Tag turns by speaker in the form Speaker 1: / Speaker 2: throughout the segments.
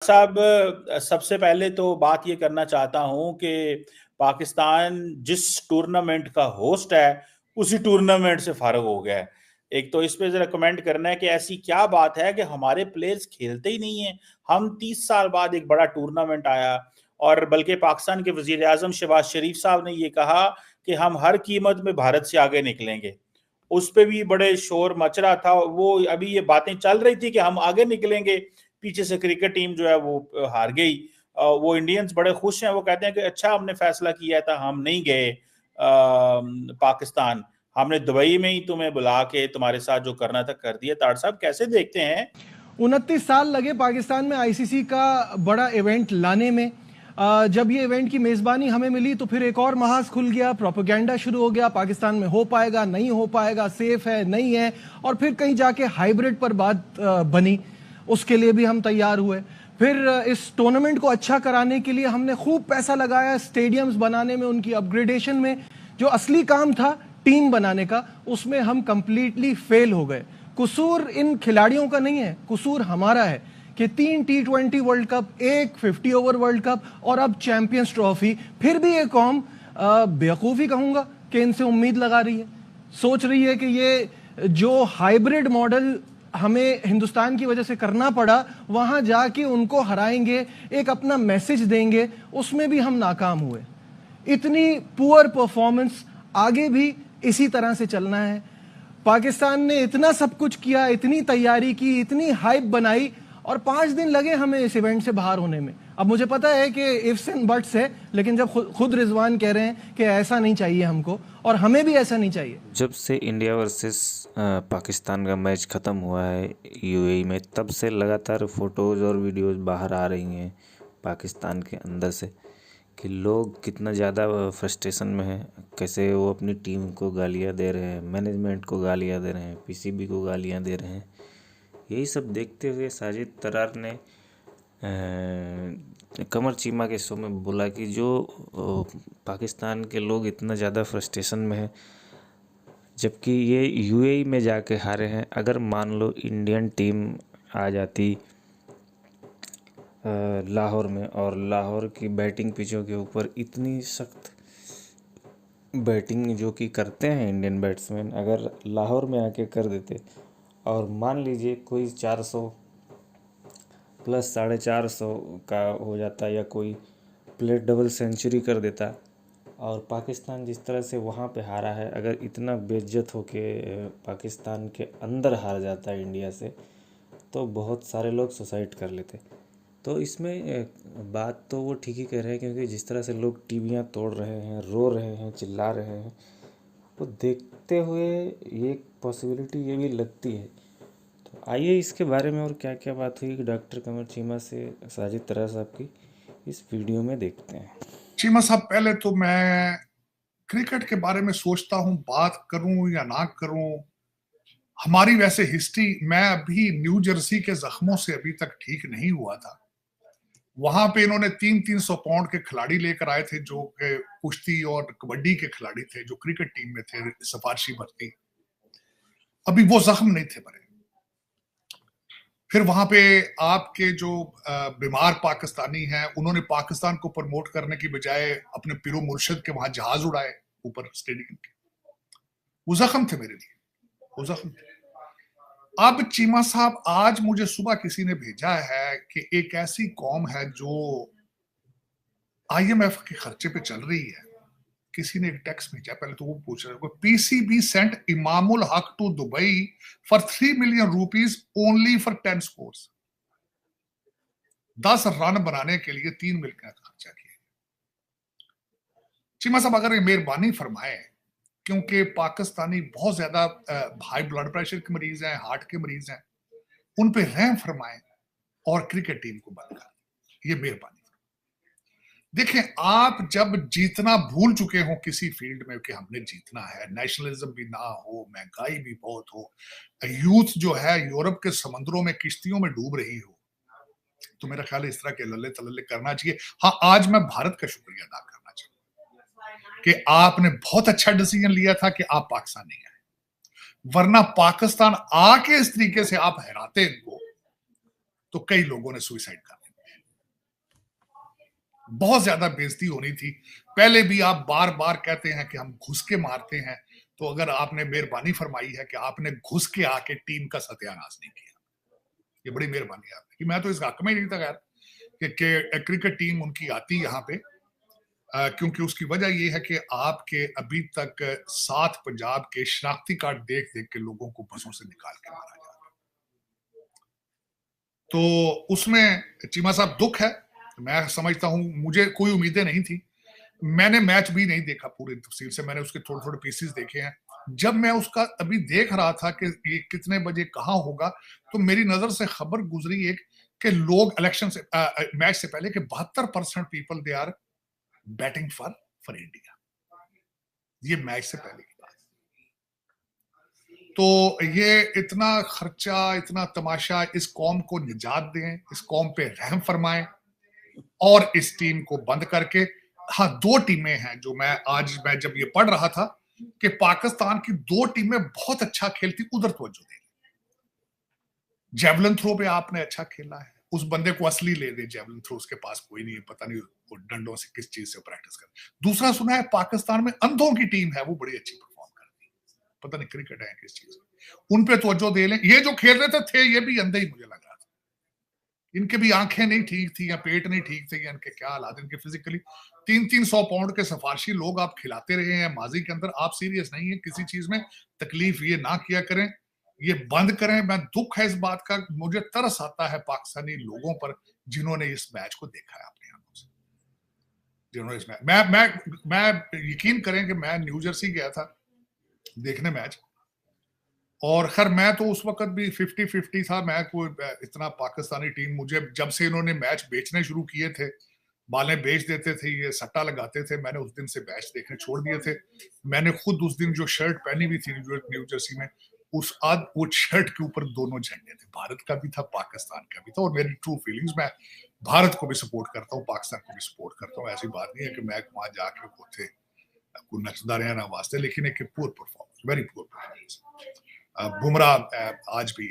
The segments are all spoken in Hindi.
Speaker 1: साहब, सबसे पहले तो बात ये करना चाहता हूं कि पाकिस्तान जिस टूर्नामेंट का होस्ट है उसी टूर्नामेंट से फारिग हो गया है। एक तो इस पे जरा कमेंट करना है कि ऐसी क्या बात है कि हमारे प्लेयर्स खेलते ही नहीं है। हम 30 साल बाद एक बड़ा टूर्नामेंट आया, और बल्कि पाकिस्तान के वजीर आजम शहबाज शरीफ साहब ने ये कहा कि हम हर कीमत में भारत से आगे निकलेंगे। उस पे भी बड़े शोर मच रहा था। वो अभी ये बातें चल रही थी कि हम आगे निकलेंगे, पीछे से क्रिकेट टीम जो है वो हार गई। वो इंडियंस बड़े खुश हैं, वो कहते हैं कि अच्छा हमने फैसला किया था, हम नहीं गए पाकिस्तान, हमने दुबई में ही तुम्हें बुला के तुम्हारे साथ जो करना था कर दिया। ताड़ साहब कैसे देखते हैं?
Speaker 2: 29 साल लगे पाकिस्तान में आईसीसी का बड़ा इवेंट लाने में। जब ये इवेंट की मेजबानी हमें मिली तो फिर एक और महाज खुल गया, प्रोपेगेंडा शुरू हो गया, पाकिस्तान में हो पाएगा नहीं हो पाएगा, सेफ है नहीं है, और फिर कहीं जाके हाइब्रिड पर बात बनी। उसके लिए भी हम तैयार हुए। फिर इस टूर्नामेंट को अच्छा कराने के लिए हमने खूब पैसा लगाया, स्टेडियम्स बनाने में, उनकी अपग्रेडेशन में। जो असली काम था टीम बनाने का, उसमें हम कंप्लीटली फेल हो गए। कसूर इन खिलाड़ियों का नहीं है, कसूर हमारा है कि 3 T20 world cup, 1 50 over world cup और अब चैंपियंस ट्रॉफी। फिर भी ये कौम बेवकूफ़ी कहूंगा कि इनसे उम्मीद लगा रही है, सोच रही है कि ये जो हाइब्रिड मॉडल हमें हिंदुस्तान की वजह से करना पड़ा, वहां जाके उनको हराएंगे, एक अपना मैसेज देंगे। उसमें भी हम नाकाम हुए। इतनी पुअर परफॉर्मेंस, आगे भी इसी तरह से चलना है। पाकिस्तान ने इतना सब कुछ किया, इतनी तैयारी की, इतनी हाइप बनाई, और 5 दिन लगे हमें इस इवेंट से बाहर होने में। अब मुझे पता है कि इफ्स एंड बट्स है, लेकिन जब खुद रिजवान कह रहे हैं कि ऐसा नहीं चाहिए हमको, और हमें भी ऐसा नहीं चाहिए।
Speaker 3: जब से इंडिया वर्सेस पाकिस्तान का मैच ख़त्म हुआ है यूएई में, तब से लगातार फ़ोटोज़ और वीडियोज़ बाहर आ रही हैं पाकिस्तान के अंदर से कि लोग कितना ज़्यादा फ्रस्ट्रेशन में हैं, कैसे वो अपनी टीम को गालियाँ दे रहे हैं, मैनेजमेंट को गालियाँ दे रहे हैं, पीसीबी को गालियाँ दे रहे हैं। यही सब देखते हुए साजिद तरार ने कमर चीमा के शो में बोला कि जो पाकिस्तान के लोग इतना ज़्यादा फ्रस्ट्रेशन में हैं, जबकि ये यूएई में जाके हारे हैं। अगर मान लो इंडियन टीम आ जाती लाहौर में, और लाहौर की बैटिंग पिचों के ऊपर इतनी सख्त बैटिंग जो कि करते हैं इंडियन बैट्समैन, अगर लाहौर में आके कर देते, और मान लीजिए कोई 400 प्लस 450 का हो जाता, या कोई प्लेट डबल सेंचुरी कर देता, और पाकिस्तान जिस तरह से वहाँ पे हारा है, अगर इतना बेइज्जत होके पाकिस्तान के अंदर हार जाता है इंडिया से, तो बहुत सारे लोग सुसाइड कर लेते। तो इसमें बात तो वो ठीक ही कह रहे हैं, क्योंकि जिस तरह से लोग टीवियाँ तोड़ रहे हैं, रो रहे हैं, चिल्ला रहे हैं, वो देखते हुए ये पॉसिबिलिटी ये भी लगती है। तो आइए इसके बारे में और क्या क्या बात हुई डॉक्टर कमर चीमा से साजिद तरार साहब की, इस वीडियो में देखते हैं।
Speaker 4: चीमा साहब, पहले तो मैं क्रिकेट के बारे में सोचता हूं बात करूं या ना करूं। हमारी वैसे हिस्ट्री, मैं अभी न्यू जर्सी के जख्मों से अभी तक ठीक नहीं हुआ था। वहां पे इन्होंने 300 पाउंड के खिलाड़ी लेकर आए थे, जो कुश्ती और कबड्डी के खिलाड़ी थे, जो क्रिकेट टीम में थे, सिफारशी भर्ती। अभी वो जख्म नहीं थे भरे। फिर वहां पे आपके जो बीमार पाकिस्तानी हैं, उन्होंने पाकिस्तान को प्रमोट करने की बजाय अपने पीरो मुर्शिद के वहां जहाज उड़ाए ऊपर स्टेडियम के। वो जख्म थे मेरे लिए, वो जख्म थे। अब चीमा साहब, आज मुझे सुबह किसी ने भेजा है कि एक ऐसी कौम है जो आईएमएफ के खर्चे पे चल रही है। किसी ने एक टेक्स्ट भेजा, पहले तो वो पूछ रहे थे, PCB sent Imamul Haq to Dubai for 3 million rupees only for 10 scores. 10 run बनाने के लिए 3 मिलियन का खर्चा किया। चीमा साहब, अगर ये मेहरबानी फरमाए, क्योंकि पाकिस्तानी बहुत ज्यादा हाई ब्लड प्रेशर के मरीज हैं, हार्ट के मरीज हैं, उन पे रहम फरमाए और क्रिकेट टीम को बंद कर, ये मेहरबानी। देखें, आप जब जीतना भूल चुके हो किसी फील्ड में कि हमने जीतना है, नेशनलिज्म भी ना हो, महंगाई भी बहुत हो, यूथ जो है यूरोप के समंदरों में किश्तियों में डूब रही हो, तो मेरा ख्याल है इस तरह के लल्ले तलल्ले करना चाहिए। हाँ, आज मैं भारत का शुक्रिया अदा करना चाहूंगा कि आपने बहुत अच्छा डिसीजन लिया था कि आप पाकिस्तान नहीं आए, वरना पाकिस्तान आके इस तरीके से आप हराते इनको, तो कई लोगों ने सुसाइड कर दिया। बहुत ज्यादा बेइज्जती होनी थी। पहले भी आप बार बार कहते हैं कि हम घुस के मारते हैं, तो अगर आपने मेहरबानी फरमाई है कि आपने घुस के आके टीम का सत्यानाश नहीं किया, ये बड़ी मेहरबानी आपने कि मैं तो इस हक में नहीं था खैर कि क्रिकेट टीम उनकी आती यहाँ पे, क्योंकि उसकी वजह ये है कि आपके अभी तक 7 पंजाब के शनाख्ती कार्ड देख देख के लोगों को बसों से निकाल के मारा जा रहा है। तो उसमें चीमा साहब दुख है, मैं समझता हूं, मुझे कोई उम्मीदें नहीं थी। मैंने मैच भी नहीं देखा पूरी तफसील से, मैंने उसके थोड़े थोड़े पीसेस देखे हैं। जब मैं उसका अभी देख रहा था कि ये कितने बजे कहाँ होगा, तो मेरी नजर से खबर गुजरी एक कि लोग इलेक्शन से मैच से पहले कि 72% people they are batting for India, ये मैच से पहले की बात। तो ये इतना खर्चा, इतना तमाशा, इस कौम को निजात दें, इस कौम पे रहम फरमाएं और इस टीम को बंद करके, हाँ 2 टीमें हैं जो मैं जब ये पढ़ रहा था कि पाकिस्तान की 2 टीमें बहुत अच्छा खेलती, उधर तवज्जो दें। जेवलिन थ्रो पे आपने अच्छा खेला है, उस बंदे को असली ले दे जेवलिन थ्रो, उसके पास कोई नहीं है, पता नहीं वो डंडों से किस चीज से प्रैक्टिस कर। दूसरा सुना है पाकिस्तान में अंधों की टीम है, वो बड़ी अच्छी परफॉर्म करती है, पता नहीं क्रिकेट है किस चीज, उन पे तवज्जो दे लें। ये जो खेल रहे थे ये भी अंधे ही मुझे लग रहा था, इनके भी आंखें नहीं ठीक थी या पेट नहीं ठीक थे या इनके क्या हालात, इनके फिजिकली 300-300 पाउंड के सफारशी लोग आप खिलाते रहे हैं माजी के अंदर, आप सीरियस नहीं है किसी चीज में, तकलीफ ये ना किया करें, ये बंद करें। मैं दुख है इस बात का, मुझे तरस आता है पाकिस्तानी लोगों पर जिन्होंने इस मैच को देखा है अपनी आंखों से, जिन्होंने इस मैच मैं यकीन करें कि मैं न्यू जर्सी गया था देखने मैच, और खैर मैं तो उस वक्त भी 50-50 था, मैं कोई इतना पाकिस्तानी टीम, मुझे जब से इन्होंने मैच बेचने शुरू किए थे, बालें बेच देते थे, ये सट्टा लगाते थे, मैंने उस दिन से मैच देखने छोड़ दिए थे। मैंने खुद उस दिन जो शर्ट पहनी हुई थी न्यू जर्सी में, वो शर्ट के ऊपर दोनों झंडे थे, भारत का भी था, पाकिस्तान का भी था, और मेरी ट्रू फीलिंग्स, मैं भारत को भी सपोर्ट करता हूँ, पाकिस्तान को भी सपोर्ट करता हूँ। ऐसी बात नहीं है कि मैं वहां जाके वो थे कोई नचदा रहे ना वास्ते, लेकिन एक poor performance, very poor performance. Bumrah आज भी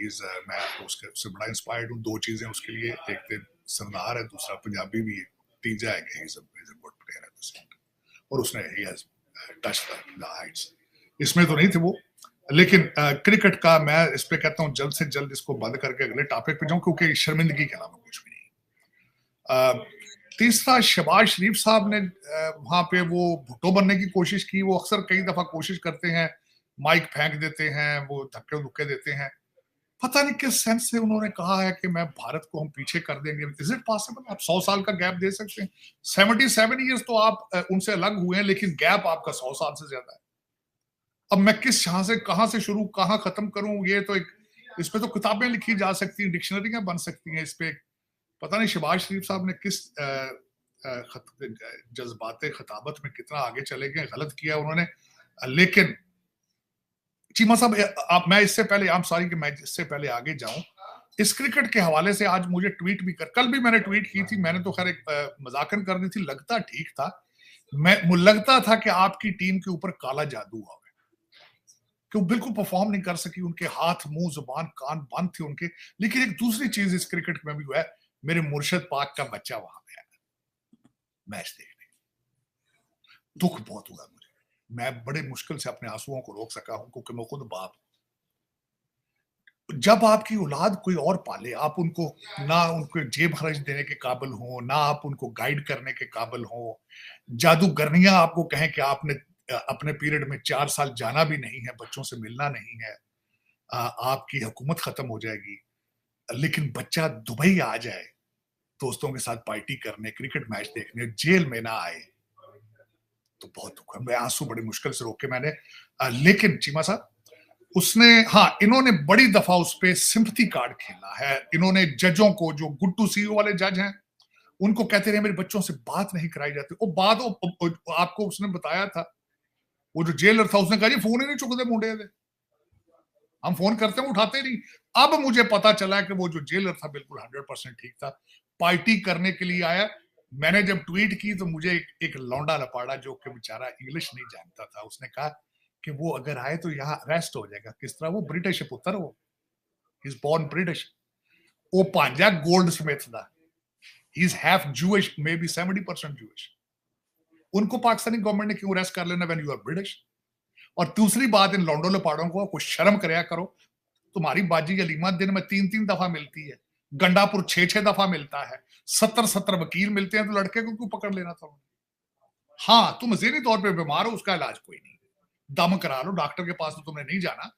Speaker 4: मैं उससे बड़ा इंस्पायर्ड हूँ। 2 चीजें उसके लिए, एक तो सरदार है, दूसरा पंजाबी भी है, तीजा है कि good player at the same, और उसने he has touched the Heights, इसमें तो नहीं थे वो। लेकिन क्रिकेट का मैं इस पे कहता हूँ जल्द से जल्द इसको बंद करके अगले टॉपिक पे जाऊं, क्योंकि शर्मिंदगी के अलावा कुछ भी नहीं। तीसरा, शहबाज शरीफ साहब ने वहां पे वो भुट्टो बनने की कोशिश की, वो अक्सर कई दफा कोशिश करते हैं, माइक फेंक देते हैं, वो धक्के धुक्के देते हैं, पता नहीं किस सेंस से उन्होंने कहा है कि मैं भारत को हम पीछे कर देंगे। Is it possible? आप 100 साल का गैप दे सकते हैं? 77 ईयर्स तो आप उनसे अलग हुए हैं, लेकिन गैप आपका 100 साल से ज्यादा है। अब मैं कहां से शुरू कहां खत्म करूं, ये तो इस पे तो किताबें लिखी जा सकती हैं, डिक्शनरियां बन सकती हैं इस पे। पता नहीं शहबाज शरीफ साहब ने किस जज्बाते खिताबत में कितना आगे चले गए, गलत किया उन्होंने। लेकिन चीमा साहब, मैं इससे पहले मैं इससे पहले आगे जाऊं, इस क्रिकेट के हवाले से आज मुझे ट्वीट भी कल भी मैंने ट्वीट की थी, मैंने तो खैर एक मजाकन कर दी थी, लगता ठीक था, मुझे लगता था कि आपकी टीम के ऊपर काला जादू आ गया, कि वो बिल्कुल परफॉर्म नहीं कर सकी, उनके हाथ, मुंह, जुबान, कान बंद थे उनके। लेकिन एक दूसरी चीज इस क्रिकेट में भी हुआ है, मेरे मुर्शद पाक का बच्चा वहां पे आया मैच देखने, दुख बहुत हुआ मुझे, मैं बड़े मुश्किल से अपने आंसुओं को रोक सका हूं, क्योंकि मैं खुद बाप। जब आपकी औलाद कोई और पाले, आप उनको ना उनको जेब खर्च देने के काबिल हो, ना आप उनको गाइड करने के काबिल हो, जादूगरनियां आपको कहें कि आपने अपने पीरियड में 4 साल जाना भी नहीं है, बच्चों से मिलना नहीं है, आपकी हुकूमत खत्म हो जाएगी, लेकिन बच्चा दुबई आ जाए दोस्तों के साथ पार्टी करने, क्रिकेट मैच देखने, जेल में ना आए, तो बहुत दुख है। मैं आंसू बड़ी मुश्किल से रोके मैंने। लेकिन चीमा साहब, उसने, हाँ, इन्होंने बड़ी दफा उस पर सिंपथी कार्ड खेला है। इन्होंने जजों को, जो गुड्डू सीईओ वाले जज हैं, उनको कहते रहे मेरे बच्चों से बात नहीं कराई जाती। वो बात आपको उसने बताया था, वो जो जेलर था उसने कहा जी फोन ही नहीं चुकते मुंडे थे, हम फोन करते हैं उठाते नहीं। अब मुझे पता चला कि वो जो जेलर था बिल्कुल 100% ठीक था, पार्टी करने के लिए आया। मैंने जब ट्वीट की तो मुझे एक लौंडा लपाड़ा जो कि बेचारा इंग्लिश नहीं जानता था, उसने कहा कि वो अगर आए तो यहाँ अरेस्ट हो जाएगा। किस तरह? वो ब्रिटिश पुत्र, वो इज बॉर्न ब्रिटिश, वो भांजा गोल्ड स्मिथ दा, he is half Jewish, may be 70% Jewish. उनको पाकिस्तानी गवर्नमेंट ने क्यों अरेस्ट कर लेना व्हेन यू आर ब्रिटिश? और दूसरी बात, इन लौंडो लपाड़ों को कुछ शर्म करया करो। तुम्हारी बाजी अलीमा दिन में 3-3 दफा मिलती है, गंडापुर 6-6 दफा मिलता है, 70-70 वकील मिलते हैं, तो लड़के को क्यों पकड़ लेना था? हाँ, तुम ज़हनी तौर पे बीमार हो, उसका इलाज कोई नहीं, दम करा लो, डॉक्टर के पास तो तुमने नहीं जाना,